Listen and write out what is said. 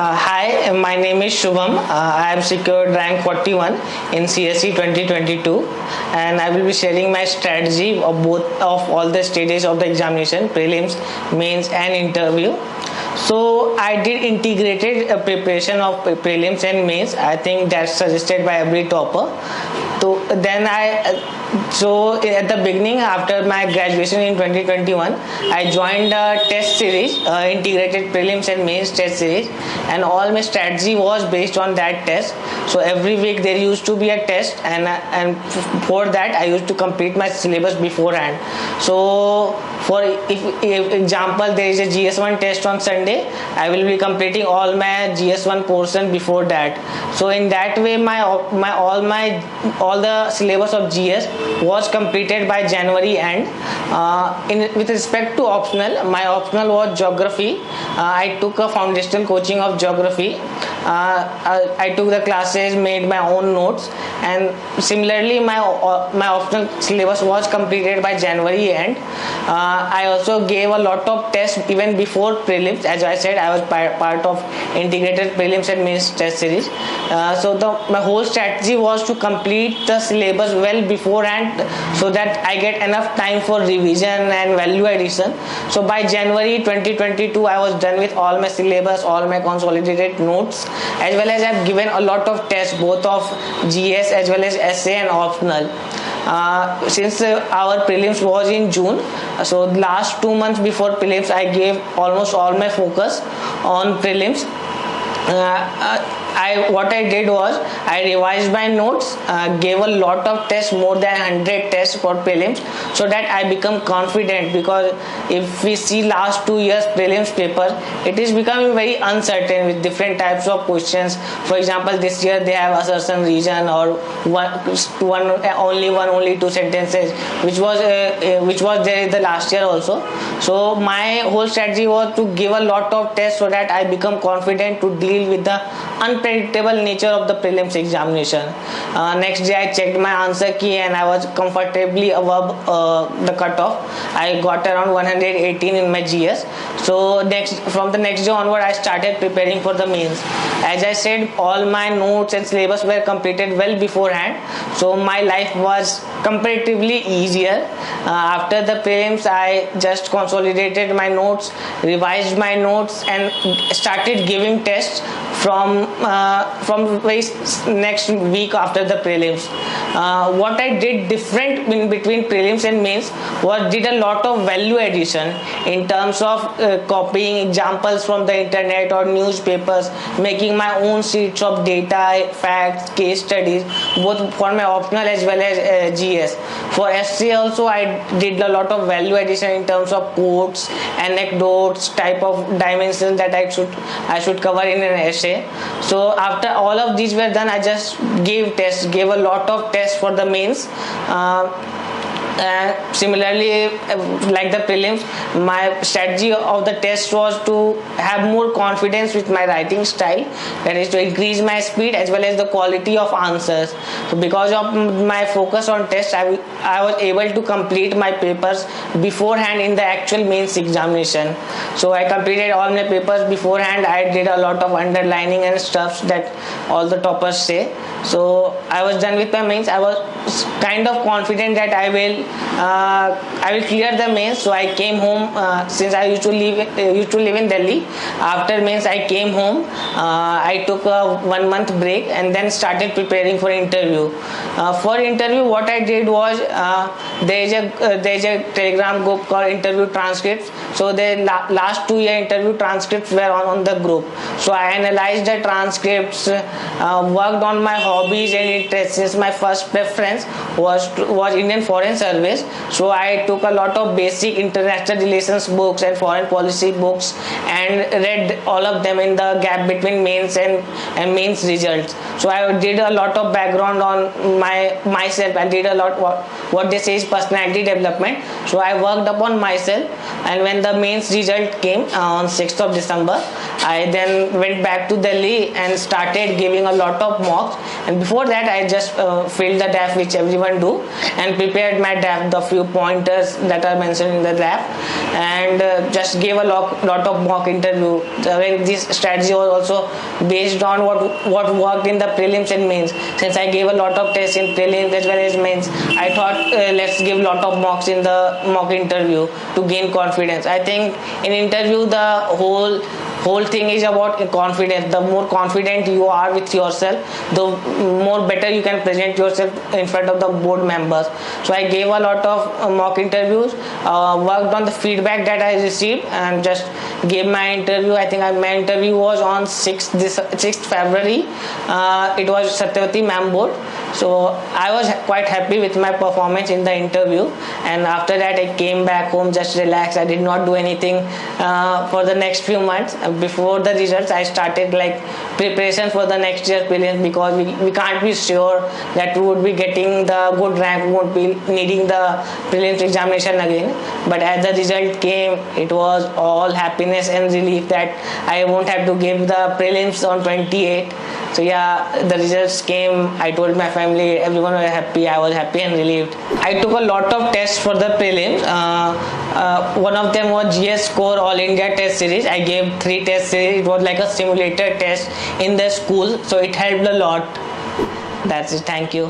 Hi, my name is Shubham. I have secured rank 41 in CSE 2022, and I will be sharing my strategy of all the stages of the examination, prelims, mains, and interview. So I did integrated preparation of prelims and mains. I think that's suggested by every topper. So at the beginning, after my graduation in 2021, I joined a test series, integrated prelims and mains test series, and all my strategy was based on that test. So every week there used to be a test, and for that I used to complete my syllabus beforehand. So for if example there is a GS1 test on Sunday, I will be completing all my GS1 portion before that. So in that way, all the syllabus of GS was completed by January end. With respect to optional, my optional was geography. I took a foundational coaching of geography. I took the classes, made my own notes, and similarly my optional syllabus was completed by January end. I also gave a lot of tests even before prelims. As I said, I was part of integrated prelims and mains test series. So my whole strategy was to complete the syllabus well beforehand, so that I get enough time for revision and value addition. So by January 2022, I was done with all my syllabus, all my consolidated notes, as well as I've given a lot of tests, both of GS as well as essay and optional. Since our prelims was in June, so last 2 months before prelims, I gave almost all my focus on prelims. What I did was I revised my notes, gave a lot of tests, more than 100 tests for prelims, so that I become confident, because if we see last 2 years prelims paper, it is becoming very uncertain with different types of questions. For example, this year they have assertion region, or only two sentences, which was there in the last year also. So my whole strategy was to give a lot of tests, so that I become confident to deal with the unpredictable nature of the prelims examination. Next day I checked my answer key, and I was comfortably above the cutoff. I got around 118 in my GS. So from the next day onward, I started preparing for the mains. As I said, all my notes and syllabus were completed well beforehand, so my life was comparatively easier. After the prelims, I just consolidated my notes, revised my notes, and started giving tests from very next week after the prelims. What I did different in between prelims and mains was did a lot of value addition in terms of copying examples from the internet or newspapers, making my own sheets of data, facts, case studies, both for my optional as well as GS. For essay also, I did a lot of value addition in terms of quotes, anecdotes, type of dimensions that I should cover in an essay. So after all of these were done, I just gave a lot of tests for the mains. Similarly, like the prelims, my strategy of the test was to have more confidence with my writing style, that is to increase my speed as well as the quality of answers. So because of my focus on test, I was able to complete my papers beforehand in the actual mains examination. So I completed all my papers beforehand. I did a lot of underlining and stuff that all the toppers say. So I was done with my mains. I was kind of confident that I will clear the mains. So I came home, since I used to live in Delhi. After mains, I came home. I took a 1 month break and then started preparing for interview. For interview, what I did was there is a Telegram group called Interview Transcripts. So the last 2 year interview transcripts were on the group. So I analyzed the transcripts, worked on my hobbies and interests, since my first preference was Indian Foreign Service. So I took a lot of basic international relations books and foreign policy books, and read all of them in the gap between mains and mains results. So I did a lot of background on myself. I did a lot what they say is personality development. So I worked upon myself, and when the mains result came on 6th of December, I then went back to Delhi and started giving a lot of mocks. And before that, I just filled the DAF, which everyone do, and prepared my draft, the few pointers that are mentioned in the draft, and just gave a lot of mock interview. When this strategy was also based on what worked in the prelims and mains. Since I gave a lot of tests in prelims as well as mains, I thought let's give a lot of mocks in the mock interview to gain confidence. I think in interview the whole thing is about confidence. The more confident you are with yourself, the more better you can present yourself in front of the board members. So I gave a lot of mock interviews, worked on the feedback that I received, and just gave my interview. I think my interview was on 6th February. It was Satyavati ma'am board. So I was quite happy with my performance in the interview, and after that I came back home, just relaxed. I did not do anything for the next few months. Before the results, I started like preparation for the next year prelims, because we can't be sure that we would be getting the good rank, we won't be needing the prelims examination again. But as the result came, it was all happiness and relief that I won't have to give the prelims on 28. So yeah, the results came. I told my family, everyone was happy. I was happy and relieved. I took a lot of tests for the prelims. One of them was GS Score All India Test Series. I gave 3 test series. It was like a simulator test in the school, so it helped a lot. That's it. Thank you.